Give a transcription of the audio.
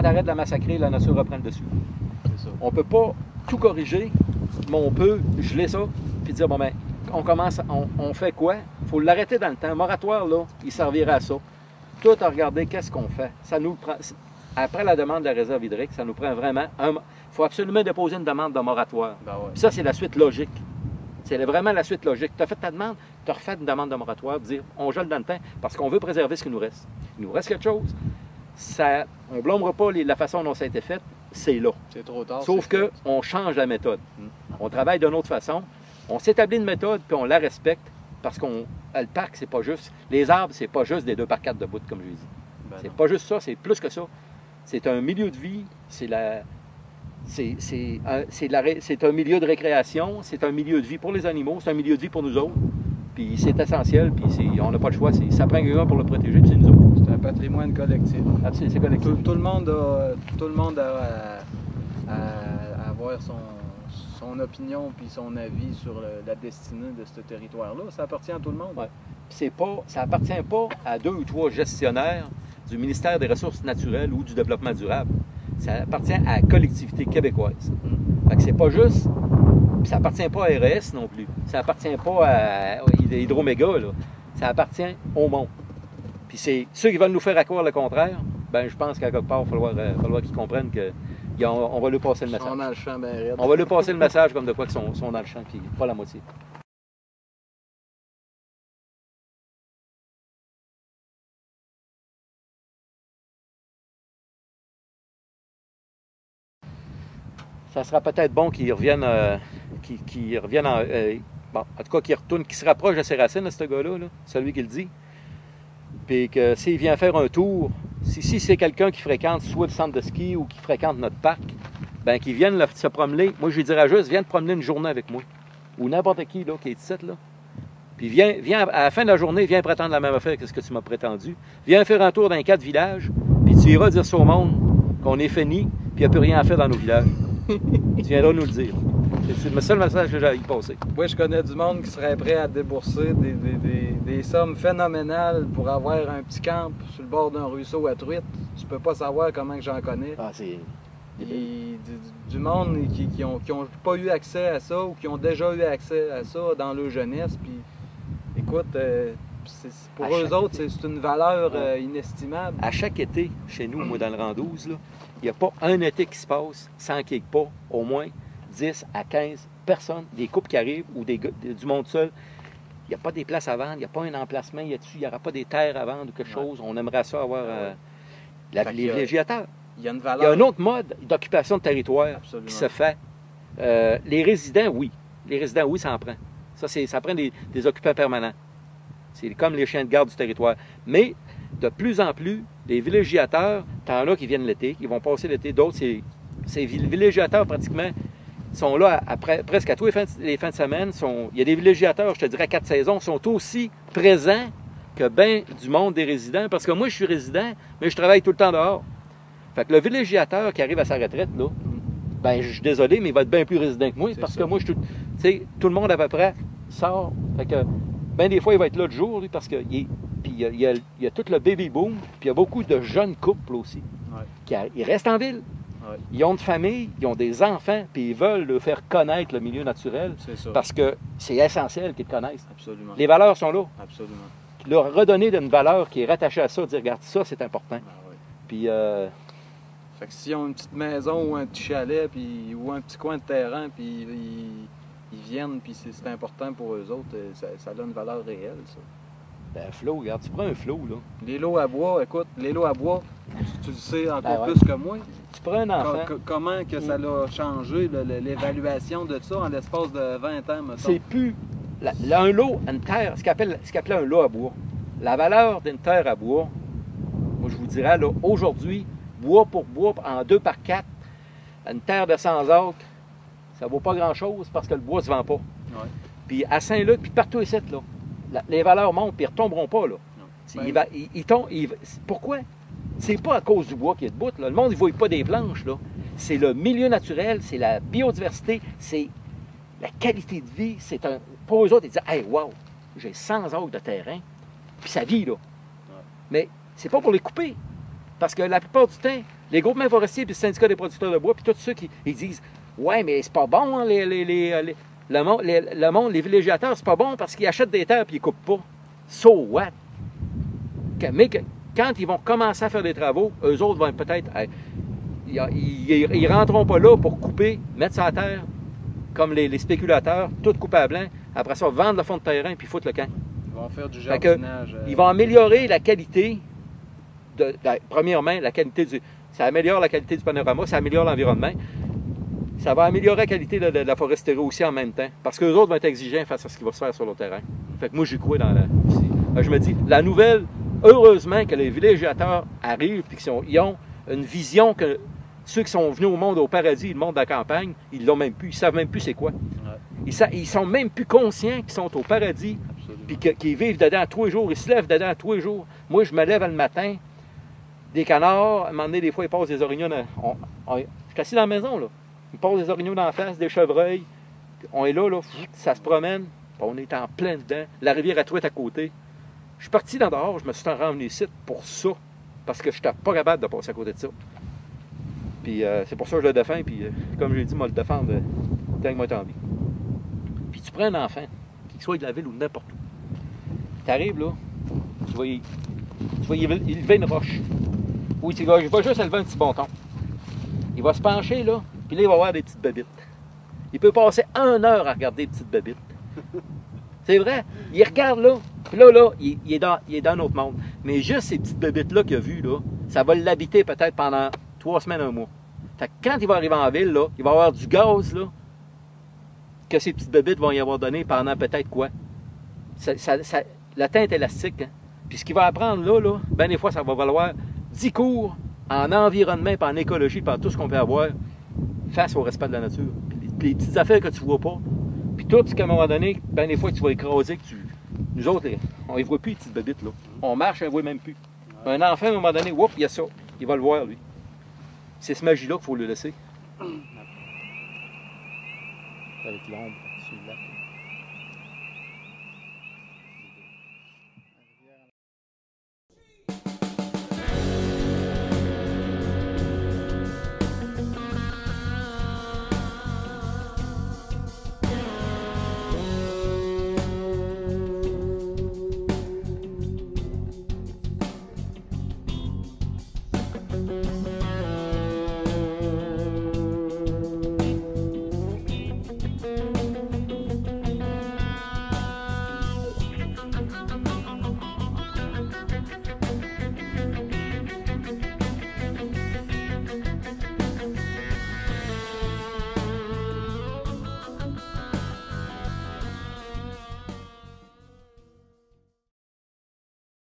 quand tu arrêtes de la massacrer, la nature reprend le dessus. On ne peut pas tout corriger, mais on peut geler ça, puis dire, bon ben, on commence, on fait quoi? Il faut l'arrêter dans le temps. Le moratoire, là, il servira à ça. Tout à regarder qu'est-ce qu'on fait. Ça nous prend, après la demande de la réserve hydrique, ça nous prend vraiment il faut absolument déposer une demande de moratoire. Ben ouais. Puis ça, c'est la suite logique. C'est vraiment la suite logique. Tu as fait ta demande, tu as refait une demande de moratoire, dire on gèle dans le temps parce qu'on veut préserver ce qui nous reste. Il nous reste quelque chose. Ça, on ne blâmera pas la façon dont ça a été fait, c'est là. C'est trop tard. Sauf qu'on change la méthode. On travaille d'une autre façon. On s'établit une méthode, puis on la respecte parce que le parc, c'est pas juste. Les arbres, c'est pas juste des 2 par 4 de bout, comme je l'ai dit. Ben C'est non. pas juste ça, c'est plus que ça. C'est un milieu de vie, c'est un milieu de récréation, c'est un milieu de vie pour les animaux, c'est un milieu de vie pour nous autres. Puis c'est essentiel, puis on n'a pas le choix. Ça prend quelqu'un pour le protéger, puis c'est nous autres. C'est un patrimoine collectif. Absolument, c'est collectif. Tout le monde a à avoir son opinion puis son avis sur la destinée de ce territoire-là. Ça appartient à tout le monde. Ouais. Ça appartient pas à 2 ou 3 gestionnaires du ministère des Ressources naturelles ou du Développement durable. Ça appartient à la collectivité québécoise. Fait que c'est pas juste. Ça appartient pas à RS non plus. Ça appartient pas à Hydro-Méga, là. Ça appartient au monde. Puis c'est ceux qui veulent nous faire croire le contraire, ben je pense qu'à quelque part, il va falloir qu'ils comprennent qu'on va leur passer le message. On a le champ bien raide. On va leur passer le message comme de quoi qu'ils sont dans le champ, puis pas la moitié. Ça sera peut-être bon qu'ils reviennent, bon, en tout cas qu'ils retournent, qu'ils se rapprochent de ses racines, ce gars-là, là, celui qui le dit. Puis que s'il vient faire un tour, si c'est quelqu'un qui fréquente soit le centre de ski ou qui fréquente notre parc, ben qu'il vienne là, se promener. Moi, je lui dirais juste, viens te promener une journée avec moi. Ou n'importe qui là, qui est ici, là. Puis viens, à la fin de la journée, viens prétendre la même affaire que ce que tu m'as prétendu. Viens faire un tour dans 4 villages, puis tu iras dire ça au monde qu'on est fini, puis il n'y a plus rien à faire dans nos villages. Tu viendras nous le dire. C'est le seul message que j'ai à y passer. Moi, je connais du monde qui serait prêt à débourser des sommes phénoménales pour avoir un petit camp sur le bord d'un ruisseau à truite. Tu peux pas savoir comment que j'en connais. Ah, c'est... Du monde qui ont pas eu accès à ça ou qui ont déjà eu accès à ça dans leur jeunesse. Puis, écoute, pour eux autres, c'est une valeur inestimable. À chaque été, chez nous, moi, dans le rang 12, il n'y a pas un été qui se passe sans qu'il n'y ait pas au moins 10 à 15 personnes, des couples qui arrivent ou du monde seul. Il n'y a pas des places à vendre, il n'y a pas un emplacement, il n'y aura pas des terres à vendre ou quelque chose. On aimerait ça avoir les villégiateurs. Il y a une Il y a valeur. un autre mode d'occupation de territoire Absolument. qui se fait. Les résidents, oui. Les résidents, oui, ça en prend. Ça prend des occupants permanents. C'est comme les chiens de garde du territoire. Mais de plus en plus, les villégiateurs, t'en as qui viennent l'été, qui vont passer l'été. D'autres, ces villégiateurs, pratiquement, sont là presque à tous les fins de semaine. Il y a des villégiateurs, je te dirais, à 4 saisons, sont aussi présents que bien du monde des résidents. Parce que moi, je suis résident, mais je travaille tout le temps dehors. Fait que le villégiateur qui arrive à sa retraite, là, ben je suis désolé, mais il va être bien plus résident que moi, parce que moi, tout le monde à peu près sort. Fait que, ben des fois, il va être là le jour, lui, parce que il y a tout le baby boom, puis il y a beaucoup de jeunes couples aussi. Ouais. Ils restent en ville. Ouais. Ils ont une famille, ils ont des enfants, puis ils veulent leur faire connaître le milieu naturel, C'est ça. parce que c'est essentiel qu'ils le connaissent. Absolument. Les valeurs sont là. Absolument. Leur redonner une valeur qui est rattachée à ça, dire, regarde, ça, c'est important. Ah, ouais. Puis, Fait que s'ils ont une petite maison ou un petit chalet ou un petit coin de terrain, puis ils viennent, puis c'est important pour eux autres, ça a une valeur réelle, ça. ben, flot, regarde, tu prends un flot, là. Les lots à bois, écoute, les lots à bois, tu le sais encore Ben ouais. plus que moi. Tu prends un enfant, Comment que ça a changé, l'évaluation de ça en l'espace de 20 ans, mettons. c'est plus... un lot, une terre, ce qu'appelait un lot à bois. La valeur d'une terre à bois, moi, je vous dirais, là, aujourd'hui, bois pour bois, en 2 par 4, une terre de 100 acres, ça vaut pas grand-chose parce que le bois ne se vend pas. Ouais. Puis à Saint-Luc, puis partout ici, là, les valeurs montent, puis ils ne retomberont pas, là. Ben, Pourquoi? C'est pas à cause du bois qui est debout, là. Le monde ne voit pas des planches, là. C'est le milieu naturel, c'est la biodiversité, c'est la qualité de vie. Pour eux autres, ils disent « Hey, wow, j'ai 100 acres de terrain, puis ça vit, là. » Mais c'est pas pour les couper. Parce que la plupart du temps, Les groupements forestiers, puis le syndicat des producteurs de bois, puis tous ceux qui ils disent « Ouais, mais c'est pas bon, hein, le monde, les villégiateurs, c'est pas bon parce qu'ils achètent des terres puis ils coupent pas. » So what? Mais quand ils vont commencer à faire des travaux, eux autres vont peut-être... Ils rentreront pas là pour couper, mettre sa terre, comme les spéculateurs, tout couper à blanc, après ça, vendre le fond de terrain puis foutre le camp. Ils vont faire du jardinage. Ils vont améliorer la qualité, premièrement, la qualité ça améliore la qualité du panorama, ça améliore l'environnement. Ça va améliorer la qualité de la foresterie aussi en même temps. Parce qu'eux autres vont être exigeants face à ce qui va se faire sur le terrain. Fait que moi, j'y crois dans je me dis, la nouvelle, heureusement que les villégiateurs arrivent et qu'ils ont une vision que ceux qui sont venus au monde au paradis, le monde de la campagne, ils l'ont même plus. Ils savent même plus c'est quoi. Ouais. Ils sont même plus conscients qu'ils sont au paradis. Puis qu'ils vivent dedans tous les jours. Ils se lèvent dedans tous les jours. Moi, je me lève le matin, des canards, à un moment donné, des fois, ils passent des orignaux. Je suis assis dans la maison, là. Ils passent des orignaux dans la face, des chevreuils. On est là, ça se promène. On est en plein dedans. La rivière à Truite à côté. Je suis parti dans dehors, je me suis revenu ici pour ça. Parce que je n'étais pas capable de passer à côté de ça. Puis c'est pour ça que je le défends. Puis comme je l'ai dit, moi, le défendre tant que moi t'en vie. Puis tu prends un enfant, qu'il soit de la ville ou de n'importe où. Tu arrives là, tu vas y lever une roche. Oui, il va juste élever un petit bonton. Il va se pencher là, puis là, il va avoir des petites bébites. Il peut passer 1 heure à regarder les petites bébites. C'est vrai. Il regarde là, puis là, il est dans un autre monde. Mais juste ces petites bébites-là qu'il a vues, là, ça va l'habiter peut-être pendant 3 semaines, 1 mois. Fait que quand il va arriver en ville, là, il va avoir du gaz là, que ces petites bébites vont y avoir donné pendant peut-être quoi? La teinte élastique. Hein? Puis ce qu'il va apprendre là, ben des fois, ça va valoir 10 cours en environnement, puis en écologie, puis en tout ce qu'on peut avoir face au respect de la nature. Puis les petites affaires que tu vois pas, puis tout ce qu'à un moment donné, ben des fois, tu vas écraser, nous autres, on ne voit plus, les petites bébites, là. On marche, on ne voit même plus. Un enfant, à un moment donné, whoop, il y a ça. Il va le voir, lui. C'est ce magie-là qu'il faut le laisser. Avec l'ombre sur le lac.